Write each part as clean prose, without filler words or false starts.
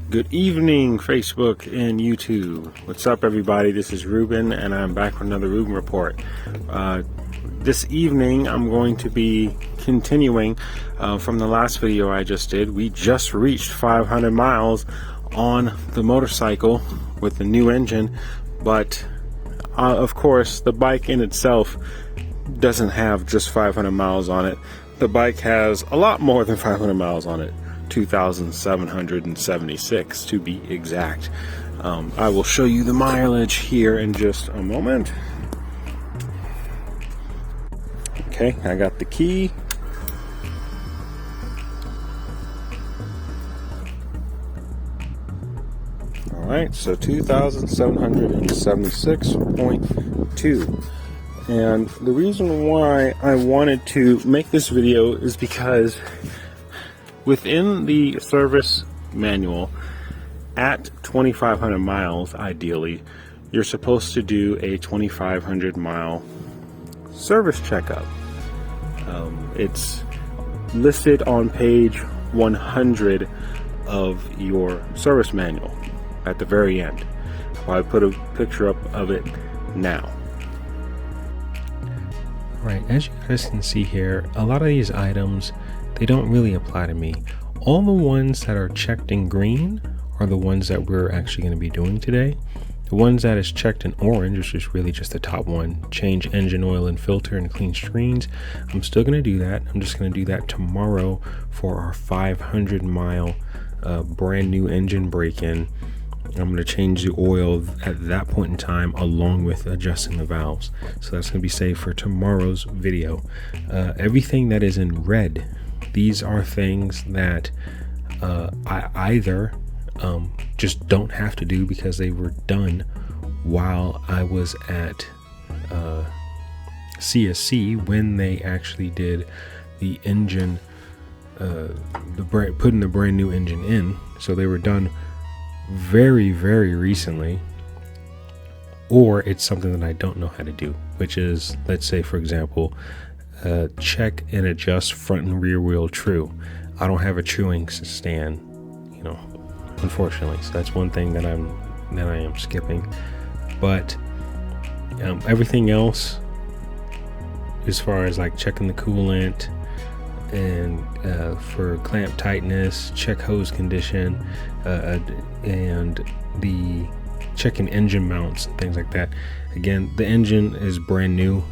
Good evening, Facebook and YouTube. What's up, everybody? This is Ruben, and I'm back with another Ruben Report. This evening, I'm going to be continuing from the last video I just did. We just reached 500 miles on the motorcycle with the new engine, but of course, the bike in itself doesn't have just 500 miles on it. The bike has a lot more than 500 miles on it. 2,776 to be exact. I will show you the mileage here in just a moment. Okay, I got the key. All right, so 2,776.2. And the reason why I wanted to make this video is because within the service manual, at 2,500 miles, ideally, you're supposed to do a 2,500 mile service checkup. It's listed on page 100 of your service manual at the very end. I put a picture up of it now. Right, as you guys can see here, a lot of these items, they don't really apply to me. All the ones that are checked in green are the ones that we're actually going to be doing today. The ones that is checked in orange, which is really just the top one, change engine oil and filter and clean screens, I'm still going to do that. I'm just going to do that tomorrow for our 500 mile brand new engine break-in. I'm going to change the oil at that point in time along with adjusting the valves. So that's going to be saved for tomorrow's video. Everything that is in red, these are things that I either just don't have to do because they were done while I was at CSC when they actually did the engine, putting the brand new engine in. So they were done very, very recently. Or it's something that I don't know how to do, which is, let's say, for example, check and adjust front and rear wheel true. I don't have a truing stand, unfortunately. So that's one thing that I am skipping. But everything else, as far as like checking the coolant and for clamp tightness, check hose condition, and the checking engine mounts and things like that. Again, the engine is brand new.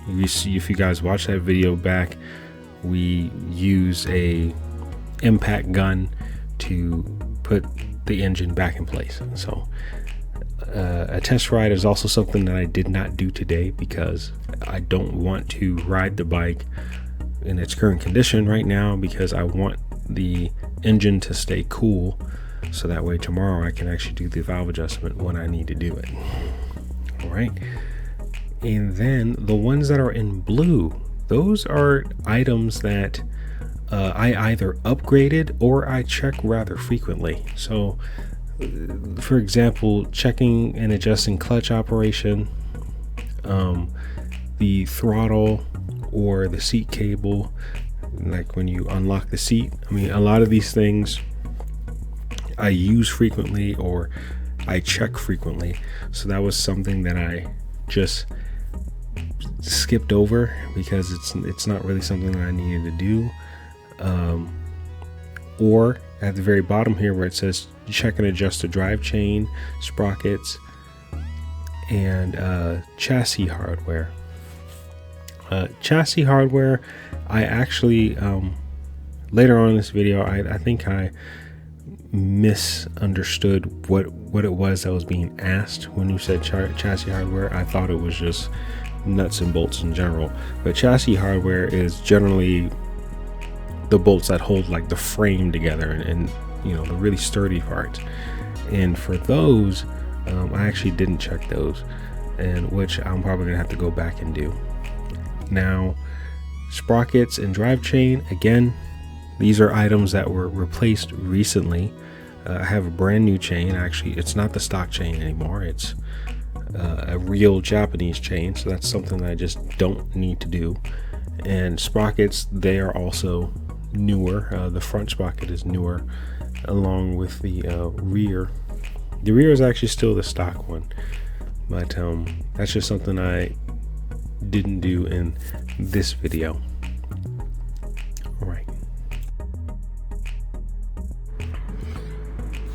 If you guys watch that video back, we use a impact gun to put the engine back in place. So a test ride is also something that I did not do today because I don't want to ride the bike in its current condition right now, because I want the engine to stay cool, so that way tomorrow I can actually do the valve adjustment when I need to do it. All right. And then the ones that are in blue, those are items that I either upgraded or I check rather frequently. So for example, checking and adjusting clutch operation, the throttle or the seat cable, like when you unlock the seat. I mean, a lot of these things I use frequently or I check frequently. So that was something that I just skipped over because it's not really something that I needed to do. Or at the very bottom here where it says check and adjust the drive chain, sprockets, and chassis hardware. Chassis hardware, I actually later on in this video, I think I misunderstood what it was that was being asked when you said chassis hardware. I thought it was just nuts and bolts in general, but chassis hardware is generally the bolts that hold like the frame together and the really sturdy parts. And for those, I actually didn't check those, and which I'm probably gonna have to go back and do. Now, sprockets and drive chain, again, these are items that were replaced recently. I have a brand new chain. Actually, it's not the stock chain anymore. It's a real Japanese chain, so that's something that I just don't need to do. And sprockets, they are also newer. The front sprocket is newer. along with the rear. The rear is actually still the stock one, but that's just something I didn't do in this video. All right.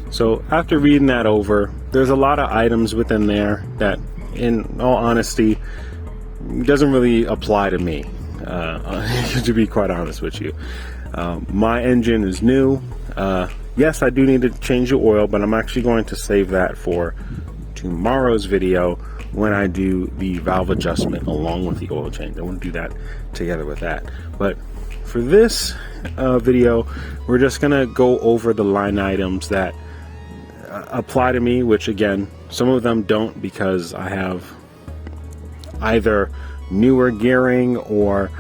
So after reading that over, there's a lot of items within there that, in all honesty, doesn't really apply to me, to be quite honest with you. My engine is new. Yes, I do need to change the oil, but I'm actually going to save that for tomorrow's video when I do the valve adjustment along with the oil change. I want to do that together with that. But for this video, we're just going to go over the line items that apply to me, which again, some of them don't, because I have either newer gearing or,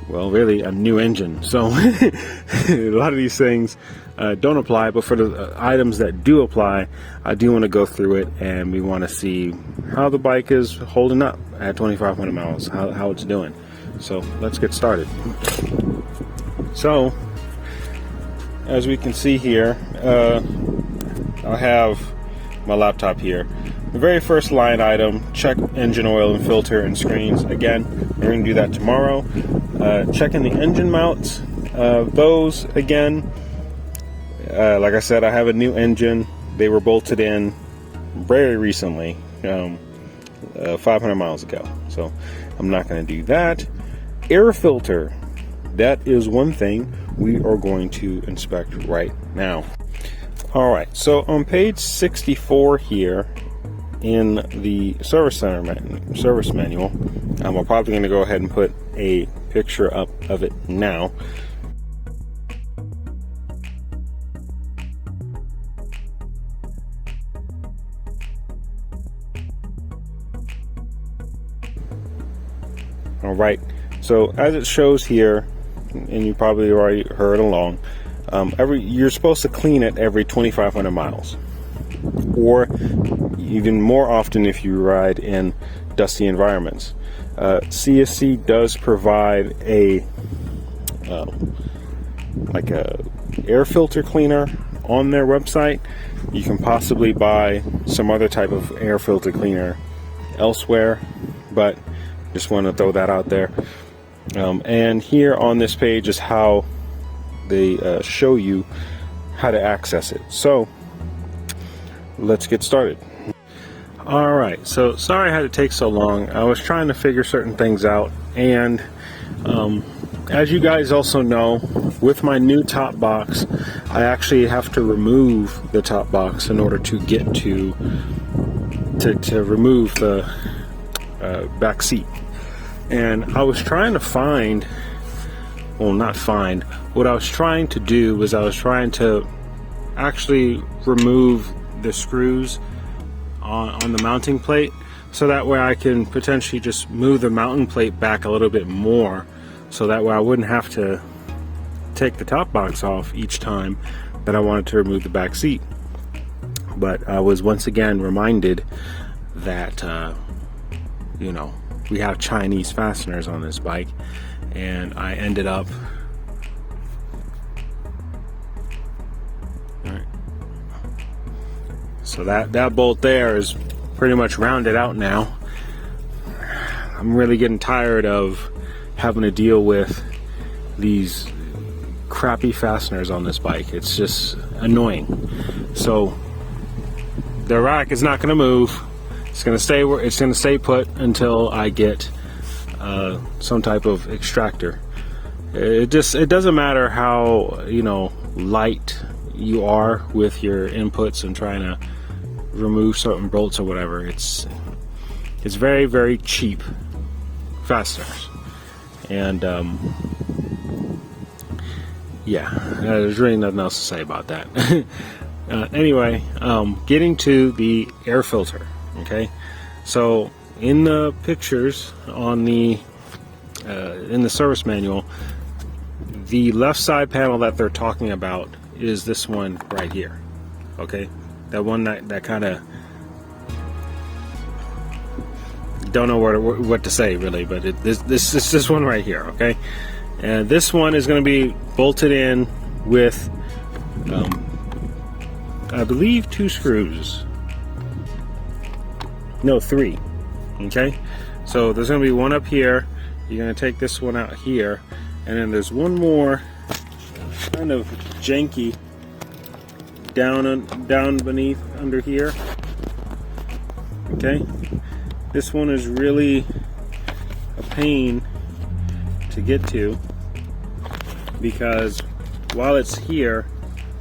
well, really a new engine. So a lot of these things don't apply, but for the items that do apply, I do want to go through it, and we want to see how the bike is holding up at 2,500 miles, how it's doing. So let's get started. So as we can see here, I have my laptop here. The very first line item, check engine oil and filter and screens. Again, we're going to do that tomorrow. Checking the engine mounts. Those, again, like I said, I have a new engine. They were bolted in very recently, 500 miles ago. So I'm not going to do that. Air filter. That is one thing we are going to inspect right now. All right, so on page 64 here in the service manual, I'm probably going to go ahead and put a picture up of it now. All right, so as it shows here, and you probably already heard along, you're supposed to clean it every 2,500 miles, or even more often if you ride in dusty environments. CSC does provide a air filter cleaner on their website. You can possibly buy some other type of air filter cleaner elsewhere, but just want to throw that out there. And here on this page is how they show you how to access it. So let's get started. All right, so sorry I had to take so long. I was trying to figure certain things out, and as you guys also know, with my new top box, I actually have to remove the top box in order to get to remove the back seat. And I was trying to find, well, not find, what I was trying to do was I was trying to actually remove the screws on the mounting plate, so that way I can potentially just move the mounting plate back a little bit more, so that way I wouldn't have to take the top box off each time that I wanted to remove the back seat. But I was once again reminded that you know, we have Chinese fasteners on this bike, and I ended up so that bolt there is pretty much rounded out now. I'm really getting tired of having to deal with these crappy fasteners on this bike. It's just annoying. So the rack is not going to move. It's going to stay put until I get some type of extractor. It doesn't matter how, you know, light you are with your inputs and trying to remove certain bolts or whatever. It's very, very cheap fasteners, and yeah, there's really nothing else to say about that. Anyway, getting to the air filter. Okay, so in the pictures on the in the service manual, the left side panel that they're talking about is this one right here. Okay, that one that kind of, don't know what to say really, but this one right here. Okay, and this one is going to be bolted in with I believe 2 screws. No, 3. Okay, so there's going to be one up here. You're going to take this one out here, and then there's one more kind of janky down beneath under here. Okay, this one is really a pain to get to because while it's here,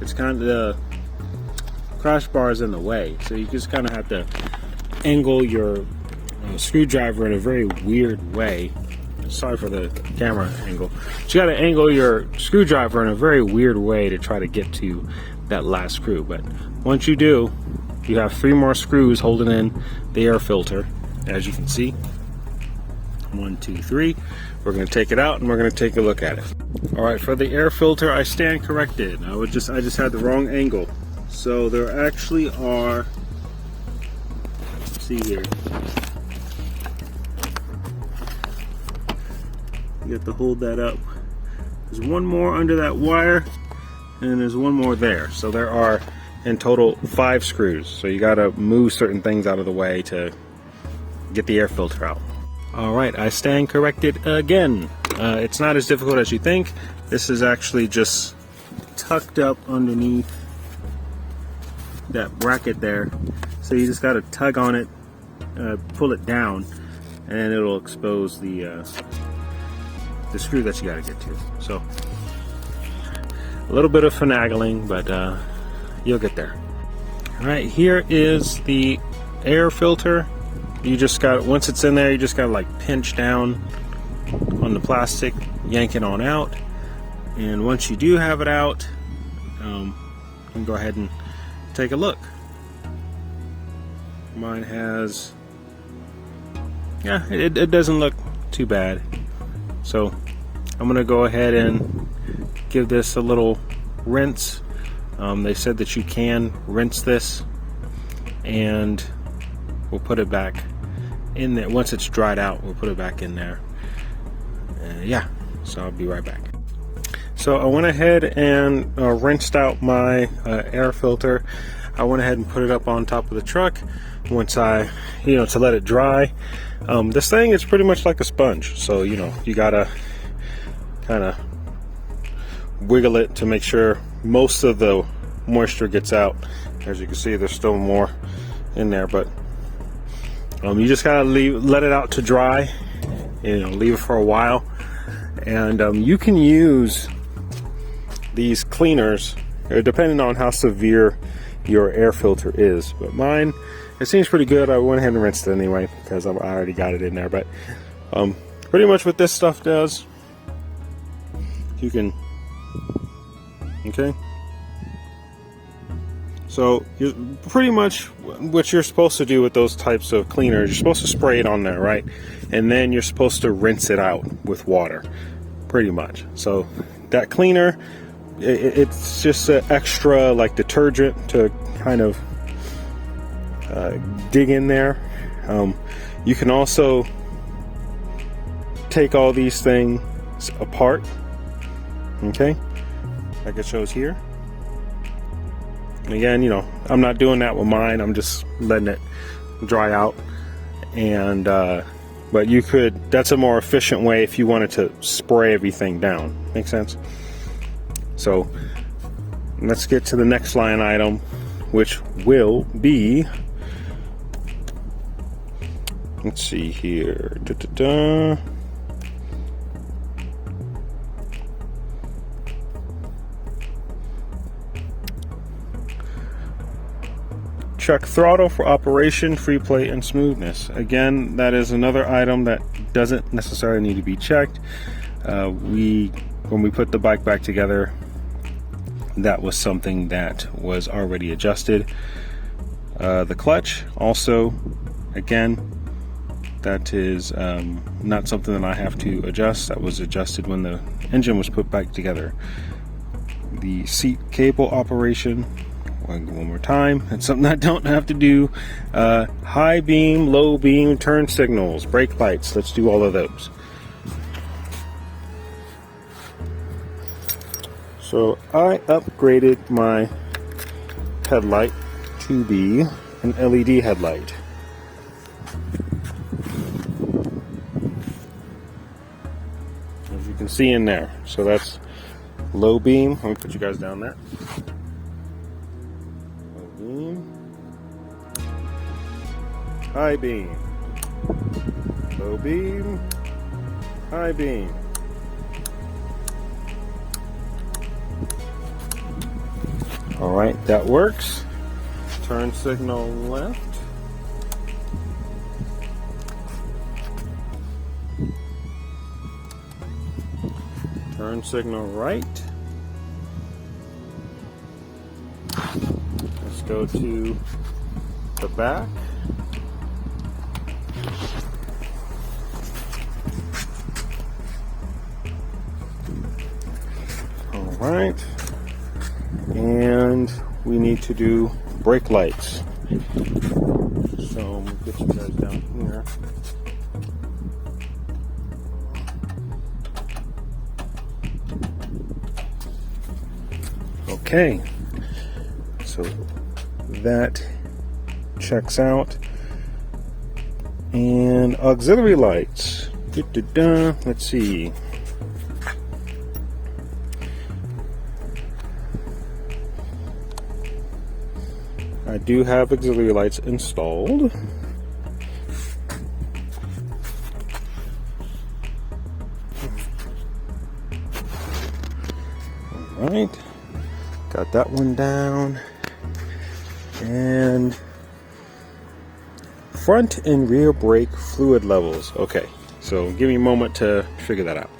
it's kind of the crash bar is in the way, so you just kind of have to angle your screwdriver in a very weird way. Sorry for the camera angle. But you got to angle your screwdriver in a very weird way to try to get to that last screw. But once you do, you have 3 more screws holding in the air filter, as you can see. 1, 2, 3. We're going to take it out and we're going to take a look at it. All right, for the air filter, I stand corrected. I just had the wrong angle. So there actually are. Let's see here. You have to hold that up. There's one more under that wire, and there's one more there. So there are in total 5 screws. So you got to move certain things out of the way to get the air filter out. All right, I stand corrected again. It's not as difficult as you think. This is actually just tucked up underneath that bracket there. So you just got to tug on it, pull it down, and it'll expose the screw that you got to get to. So a little bit of finagling, but you'll get there. All right, here is the air filter. You just got, once it's in there, you just got to like pinch down on the plastic, yank it on out, and once you do have it out, you can go ahead and take a look. Mine has, yeah, it doesn't look too bad. So I'm gonna go ahead and give this a little rinse. They said that you can rinse this, and we'll put it back in there. Once it's dried out, we'll put it back in there. Yeah, so I'll be right back. So I went ahead and rinsed out my air filter. I went ahead and put it up on top of the truck once I, to let it dry. This thing is pretty much like a sponge, so you gotta kind of wiggle it to make sure most of the moisture gets out. As you can see, there's still more in there, but you just gotta let it out to dry. Leave it for a while, and you can use these cleaners depending on how severe your air filter is. But mine, it seems pretty good. I went ahead and rinsed it anyway because I already got it in there. But pretty much what this stuff does, you can, okay, so pretty much what you're supposed to do with those types of cleaners, you're supposed to spray it on there, right? And then you're supposed to rinse it out with water, pretty much. So that cleaner, it's just an extra like detergent to kind of dig in there. You can also take all these things apart, okay, like it shows here. And again, I'm not doing that with mine. I'm just letting it dry out. And but you could, that's a more efficient way if you wanted to spray everything down. Make sense? So let's get to the next line item, which will be, let's see here, check throttle for operation, free play, and smoothness. Again, that is another item that doesn't necessarily need to be checked. When we put the bike back together, that was something that was already adjusted. The clutch also, again, that is not something that I have to adjust. That was adjusted when the engine was put back together. The seat cable operation, one more time, it's something I don't have to do. High beam, low beam, turn signals, brake lights, let's do all of those. So I upgraded my headlight to be an LED headlight. As you can see in there. So that's low beam. Let me put you guys down there. Low beam. High beam. Low beam. High beam. Alright, that works. Turn signal left. Turn signal right. Let's go to the back. Alright. And we need to do brake lights. So we'll get you guys down here. Okay, so that checks out. And auxiliary lights. Let's see. I do have auxiliary lights installed. All right, got that one down. And front and rear brake fluid levels. Okay, so give me a moment to figure that out.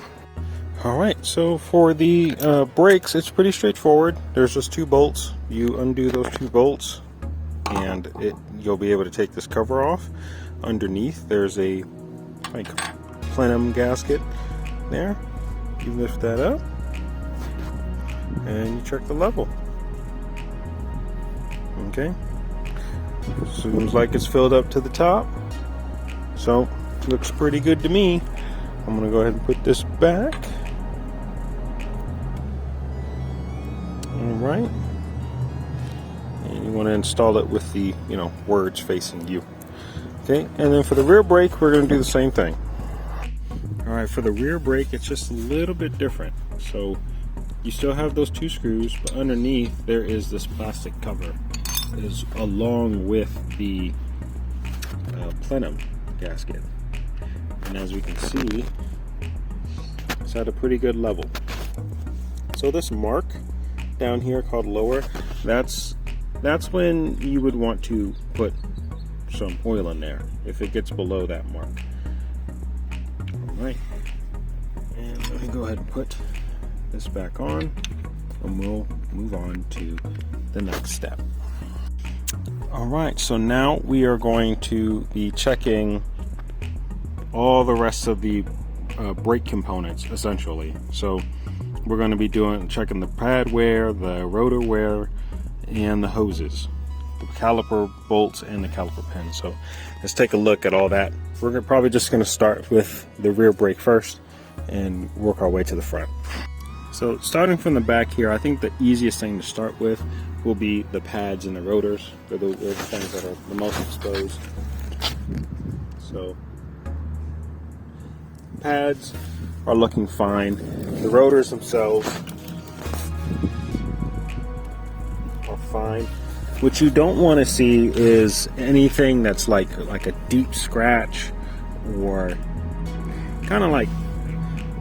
All right, so for the brakes, it's pretty straightforward. There's just 2 bolts. You undo those 2 bolts, and you'll be able to take this cover off. Underneath, there's a like plenum gasket there. You lift that up, and you check the level. Okay. Seems like it's filled up to the top, so looks pretty good to me. I'm gonna go ahead and put this back. All right. And you want to install it with the, words facing you. Okay, and then for the rear brake, we're going to do the same thing. All right, for the rear brake, it's just a little bit different. So you still have those 2 screws, but underneath there is this plastic cover, is along with the plenum gasket. And as we can see, it's at a pretty good level. So this mark down here called lower, that's when you would want to put some oil in there, if it gets below that mark. Alright, and let me go ahead and put this back on, and we'll move on to the next step. Alright, so now we are going to be checking all the rest of the brake components, essentially. So we're going to be checking the pad wear, the rotor wear, and the hoses, the caliper bolts, and the caliper pins. So let's take a look at all that. We're probably just going to start with the rear brake first and work our way to the front. So starting from the back here, I think the easiest thing to start with will be the pads and the rotors. They're the things that are the most exposed. So pads are looking fine. The rotors themselves are fine. What you don't want to see is anything that's like a deep scratch or kind of like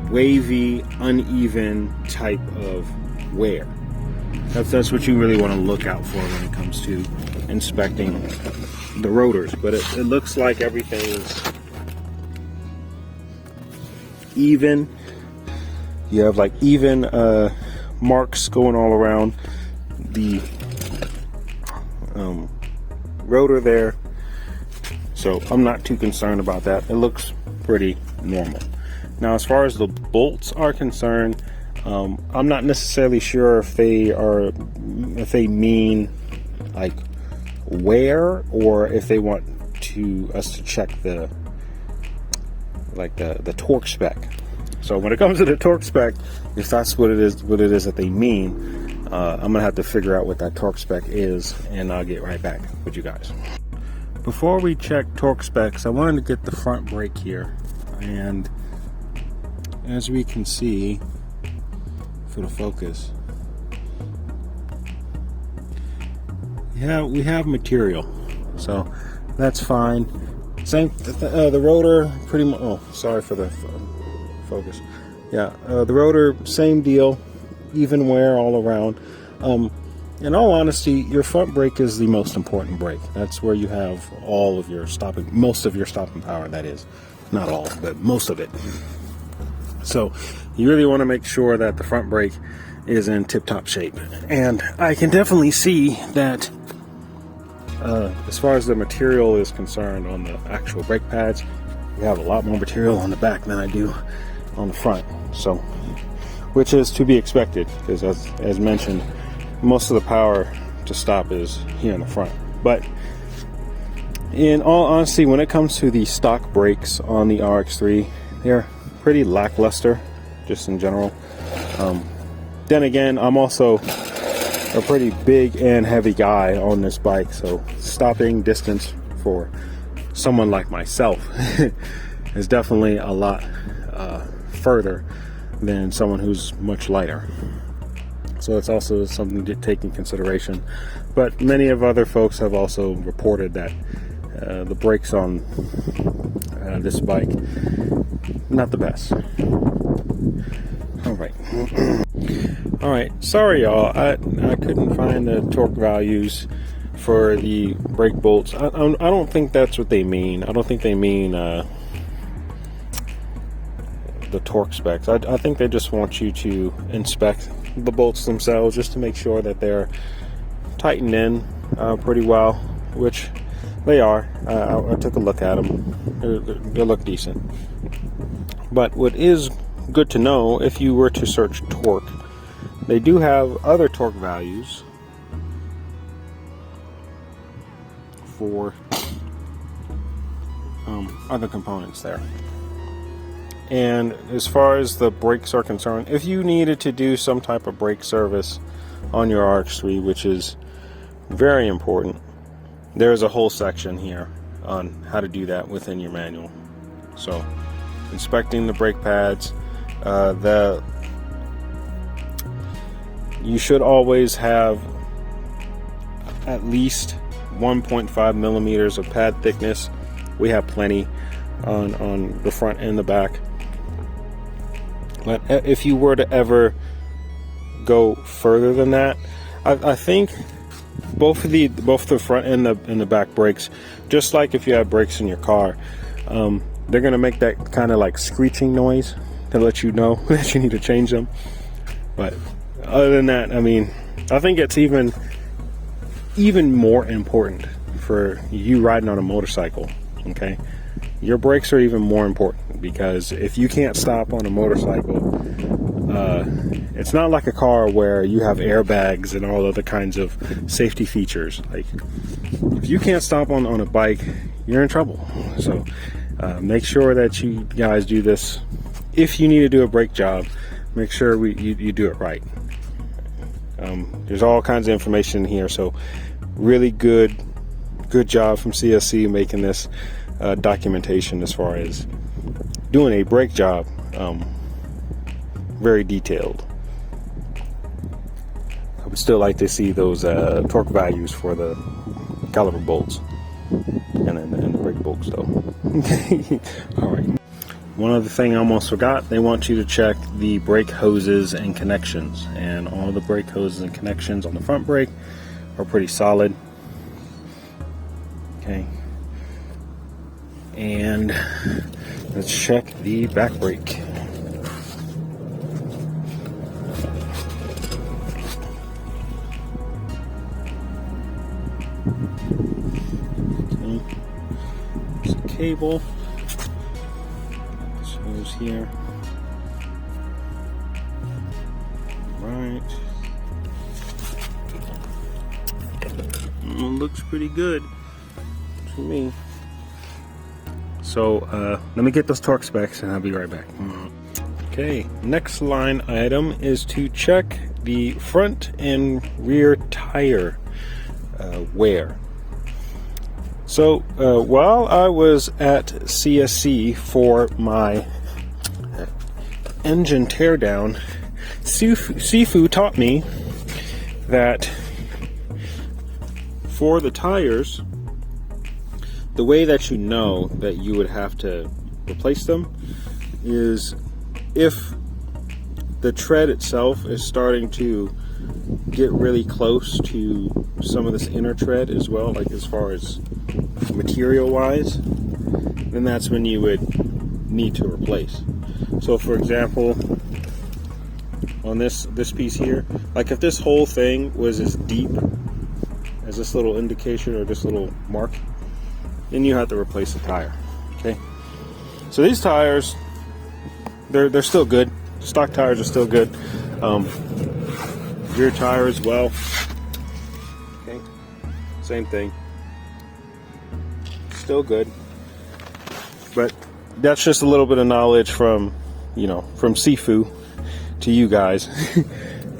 wavy, uneven type of wear. That's what you really want to look out for when it comes to inspecting the rotors. But it looks like everything's even. You have like even marks going all around the rotor there, so I'm not too concerned about that. It looks pretty normal. Now, as far as the bolts are concerned, I'm not necessarily sure if they mean like wear, or if they want us to check the torque spec. So when it comes to the torque spec, if that's what it is that they mean, I'm gonna have to figure out what that torque spec is, and I'll get right back with you guys. Before we check torque specs, I wanted to get the front brake here, and as we can see, for the focus, yeah, we have material, so that's fine. Same, the rotor pretty much. Oh, sorry for the focus. Yeah, the rotor, same deal, even wear all around. In all honesty, your front brake is the most important brake. That's where you have all of your stopping, most of your stopping power. That is, not all, but most of it. So you really want to make sure that the front brake is in tip-top shape. And I can definitely see that as far as the material is concerned on the actual brake pads, we have a lot more material on the back than I do on the front. So, which is to be expected, because as mentioned, most of the power to stop is here in the front. But in all honesty, when it comes to the stock brakes on the RX3, they're pretty lackluster, just in general. Then again, I'm also a pretty big and heavy guy on this bike, so stopping distance for someone like myself is definitely a lot further than someone who's much lighter. So it's also something to take in consideration. But many of other folks have also reported that the brakes on this bike, not the best. All right, sorry y'all, I couldn't find the torque values for the brake bolts. I don't think that's what they mean. I don't think they mean the torque specs. I think they just want you to inspect the bolts themselves just to make sure that they're tightened in pretty well, which they are. I took a look at them. They look decent. But what is good to know, if you were to search torque, they do have other torque values for other components there. And as far as the brakes are concerned, if you needed to do some type of brake service on your RX3, which is very important, there's a whole section here on how to do that within your manual. So inspecting the brake pads, you should always have at least 1.5 millimeters of pad thickness. We have plenty on the front and the back. But if you were to ever go further than that, I think both the front and the back brakes, just like if you have brakes in your car, they're gonna make that kind of like screeching noise to let you know that you need to change them. But other than that, I mean, I think it's even more important for you riding on a motorcycle. Okay, your brakes are even more important, because if you can't stop on a motorcycle, it's not like a car where you have airbags and all other kinds of safety features. Like, if you can't stop on a bike, you're in trouble. So make sure that you guys do this. If you need to do a brake job, make sure you do it right. There's all kinds of information here, so really good job from CSC making this documentation as far as doing a brake job, very detailed. I would still like to see those torque values for the caliper bolts and the brake bolts though. Okay. All right. One other thing I almost forgot, they want you to check the brake hoses and connections, and all the brake hoses and connections on the front brake are pretty solid. Okay. And let's check the back brake. Okay. There's a cable. Shows here. Right. Looks pretty good to me. So let me get those torque specs and I'll be right back. Okay, next line item is to check the front and rear tire wear. So while I was at CSC for my engine teardown, Sifu taught me that for the tires, the way that you know that you would have to replace them is if the tread itself is starting to get really close to some of this inner tread as well, like as far as material wise, then that's when you would need to replace. So for example, on this piece here, like if this whole thing was as deep as this little indication or this little mark, then you have to replace the tire. Okay, so these tires, they're still good. Stock tires are still good. Rear tire as well. Okay, same thing. Still good. But that's just a little bit of knowledge from, from Sifu to you guys.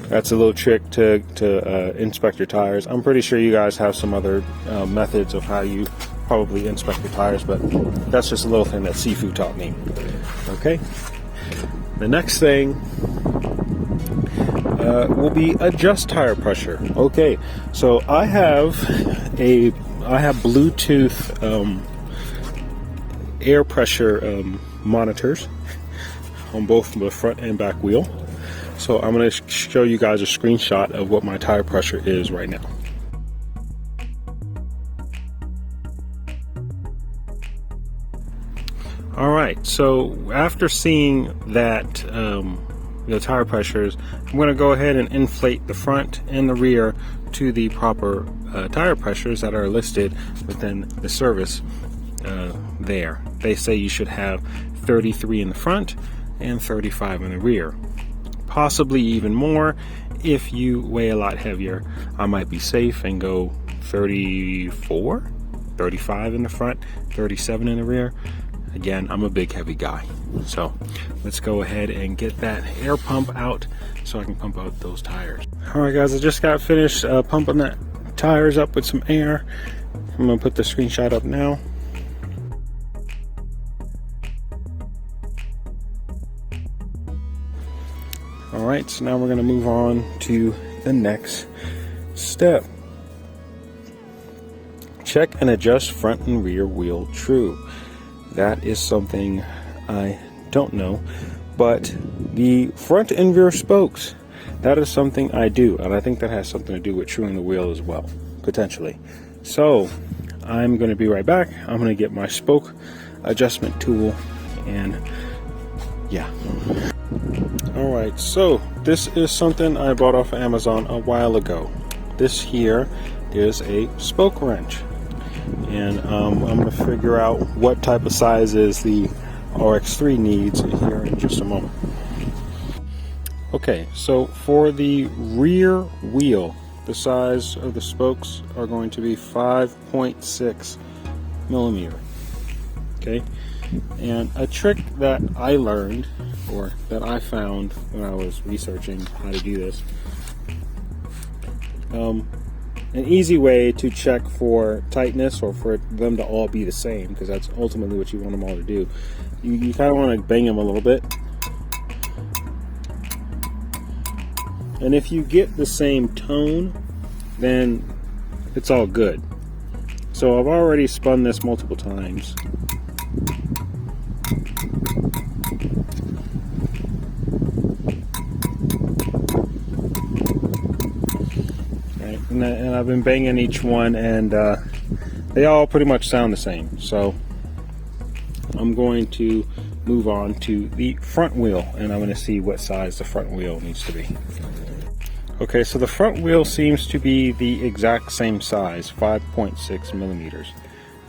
That's a little trick to inspect your tires. I'm pretty sure you guys have some other methods of how you probably inspect your tires, but that's just a little thing that Sifu taught me. Okay. The next thing will be adjust tire pressure. Okay, so I have Bluetooth air pressure monitors on both the front and back wheel. So I'm going to show you guys a screenshot of what my tire pressure is right now. All right, so after seeing that the tire pressures, I'm going to go ahead and inflate the front and the rear to the proper tire pressures that are listed within the service there. They say you should have 33 in the front and 35 in the rear. Possibly even more if you weigh a lot heavier. I might be safe and go 34, 35 in the front, 37 in the rear. Again, I'm a big heavy guy. So let's go ahead and get that air pump out so I can pump out those tires. All right guys, I just got finished pumping that tires up with some air. I'm gonna put the screenshot up now. All right, so now we're gonna move on to the next step. Check and adjust front and rear wheel true. That is something I don't know, but the front and rear spokes, that is something I do, and I think that has something to do with truing the wheel as well, potentially. So I'm going to be right back. I'm going to get my spoke adjustment tool, and yeah. All right, so this is something I bought off of Amazon a while ago. This here is a spoke wrench. And I'm going to figure out what type of sizes the RX3 needs here in just a moment. Okay, so for the rear wheel, the size of the spokes are going to be 5.6 millimeter. Okay, and a trick that I learned, or that I found when I was researching how to do this, an easy way to check for tightness or for them to all be the same, because that's ultimately what you want them all to do. You kind of want to bang them a little bit. And if you get the same tone, then it's all good. So I've already spun this multiple times. And I've been banging each one, and they all pretty much sound the same. So I'm going to move on to the front wheel, and I'm going to see what size the front wheel needs to be. Okay, so the front wheel seems to be the exact same size, 5.6 millimeters.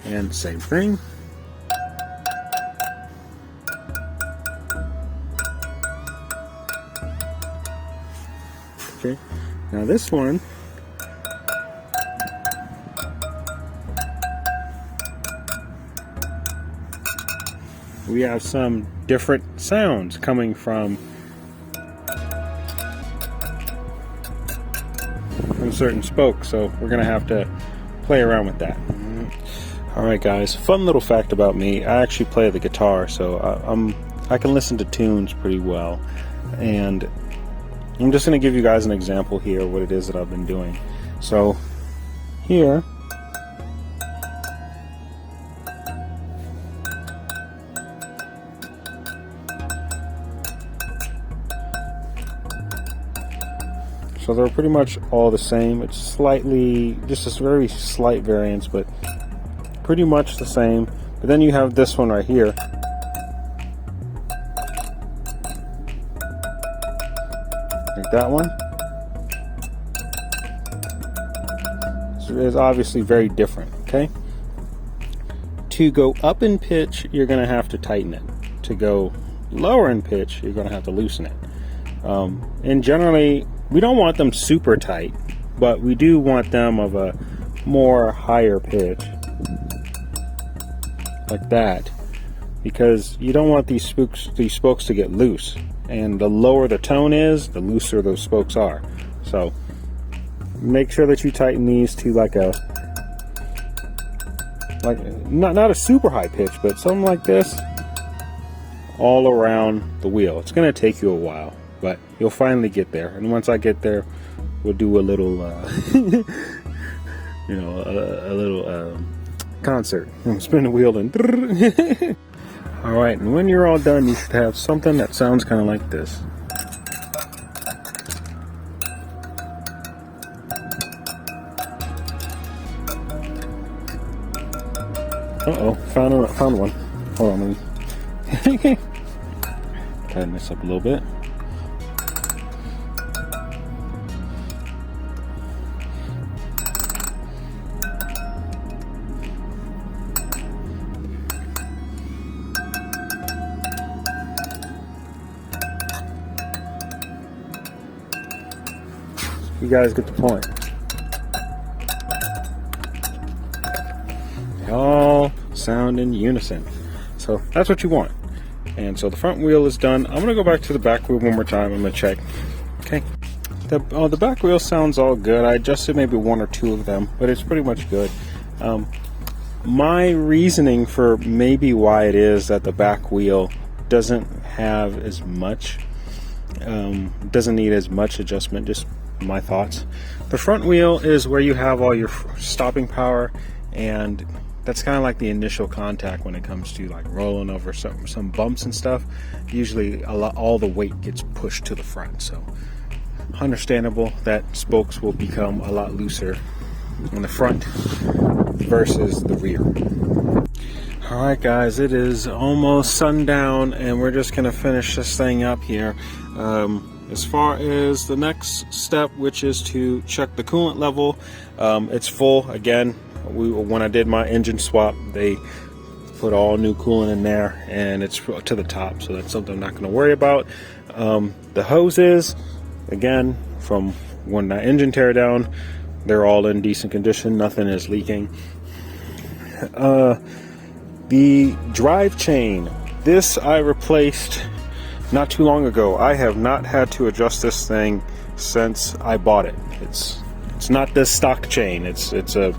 And same thing. Okay, now this one, we have some different sounds coming from certain spokes, so we're gonna have to play around with that. Alright guys, fun little fact about me, I actually play the guitar, so I can listen to tunes pretty well, and I'm just going to give you guys an example here what it is that I've been doing. So here so they're pretty much all the same. It's slightly, just a very slight variance, but pretty much the same. But then you have this one right here. Like that one. So it's obviously very different, okay? To go up in pitch, you're going to have to tighten it. To go lower in pitch, you're going to have to loosen it. And generally, we don't want them super tight, but we do want them of a more higher pitch. Like that, because you don't want these spokes to get loose, and the lower the tone is, the looser those spokes are. So make sure that you tighten these to like not a super high pitch, but something like this all around the wheel. It's going to take you a while, but you'll finally get there. And once I get there, we'll do a little you know, a little concert. Spin the wheel and alright, and when you're all done, you should have something that sounds kind of like this. Uh-oh, found one. Hold on, let me tighten this up a little bit. You guys get the point. They all sound in unison. So that's what you want. And so the front wheel is done. I'm going to go back to the back wheel one more time. I'm going to check. Okay. The back wheel sounds all good. I adjusted maybe one or two of them, but it's pretty much good. My reasoning for maybe why it is that the back wheel doesn't have as much, doesn't need as much adjustment, just my thoughts. The front wheel is where you have all your stopping power, and that's kind of like the initial contact when it comes to like rolling over some bumps and stuff. Usually all the weight gets pushed to the front, so understandable that spokes will become a lot looser in the front versus the rear. Alright guys, it is almost sundown and we're just gonna finish this thing up here. As far as the next step, which is to check the coolant level, it's full. Again, when I did my engine swap, they put all new coolant in there and it's to the top, so that's something I'm not going to worry about. The hoses, again, from when the engine tear down, they're all in decent condition, nothing is leaking. The drive chain, this I replaced not too long ago. I have not had to adjust this thing since I bought it. It's not this stock chain, it's a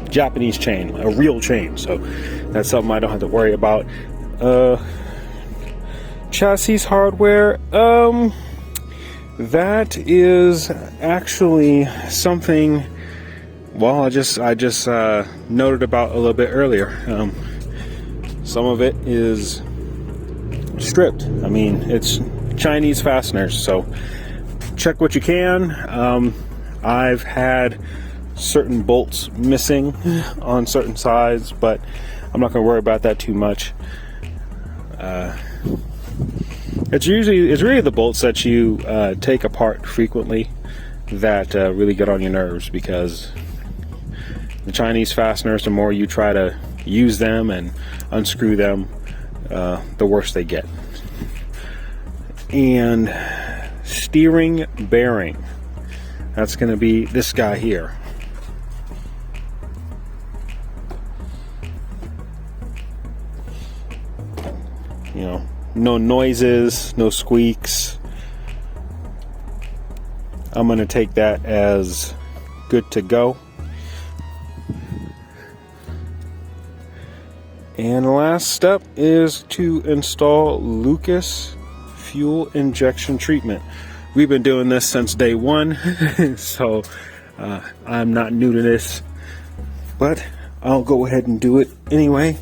Japanese chain, a real chain, so that's something I don't have to worry about. Chassis hardware, that is actually something, well, I just noted about a little bit earlier. Some of it is stripped. I mean, it's Chinese fasteners, so check what you can. I've had certain bolts missing on certain sides, but I'm not going to worry about that too much. It's really the bolts that you take apart frequently that really get on your nerves, because the Chinese fasteners, the more you try to use them and unscrew them, the worse they get. And steering bearing, that's going to be this guy here. You know, no noises, no squeaks. I'm going to take that as good to go. And the last step is to install Lucas fuel injection treatment. We've been doing this since day one, so I'm not new to this, but I'll go ahead and do it anyway.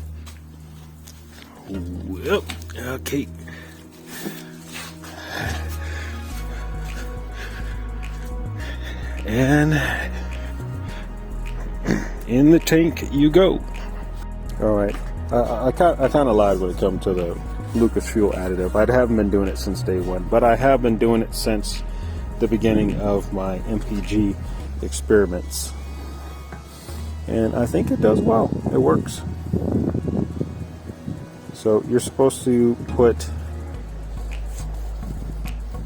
Well, okay. And in the tank you go. All right. I kind of lied when it comes to the Lucas fuel additive. I haven't been doing it since day one, but I have been doing it since the beginning of my MPG experiments. And I think it does well. It works. So you're supposed to put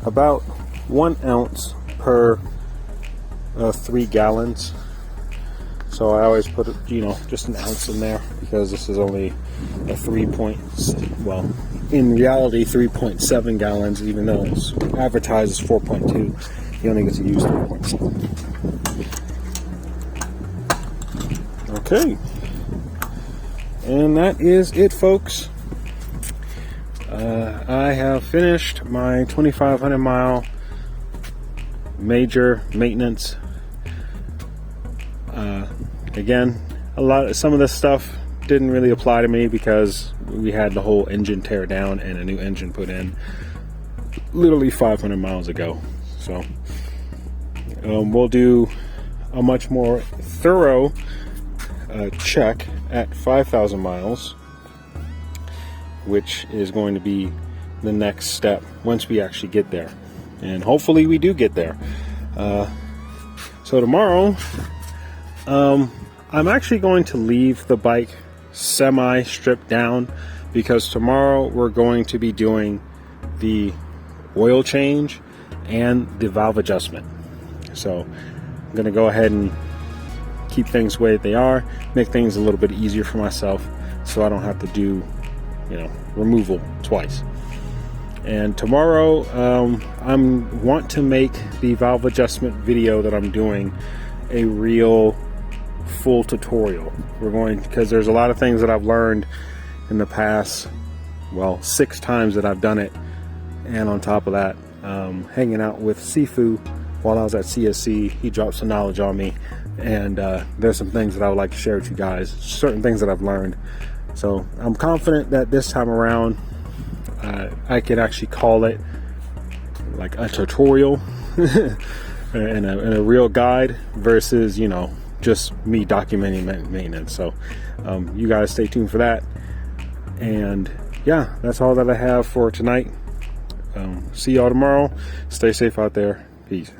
about 1 ounce per 3 gallons. So I always put, just an ounce in there because this is only a well, in reality 3.7 gallons, even though it's advertised as 4.2. You only get to use 3.7. Okay. And that is it, folks. I have finished my 2,500 mile major maintenance. Again, some of this stuff didn't really apply to me because we had the whole engine tear down and a new engine put in literally 500 miles ago. So we'll do a much more thorough check at 5,000 miles, which is going to be the next step once we actually get there, and hopefully we do get there. So tomorrow I'm actually going to leave the bike semi stripped down because tomorrow we're going to be doing the oil change and the valve adjustment. So I'm going to go ahead and keep things the way they are, make things a little bit easier for myself so I don't have to do removal twice. And tomorrow I want to make the valve adjustment video that I'm doing a real full tutorial. Because there's a lot of things that I've learned in the past 6 times that I've done it, and on top of that, hanging out with Sifu while I was at CSC, he dropped some knowledge on me, and there's some things that I would like to share with you guys, certain things that I've learned. So I'm confident that this time around I could actually call it like a tutorial and a real guide versus just me documenting maintenance. So you guys stay tuned for that. And yeah, that's all that I have for tonight. See y'all tomorrow. Stay safe out there. Peace.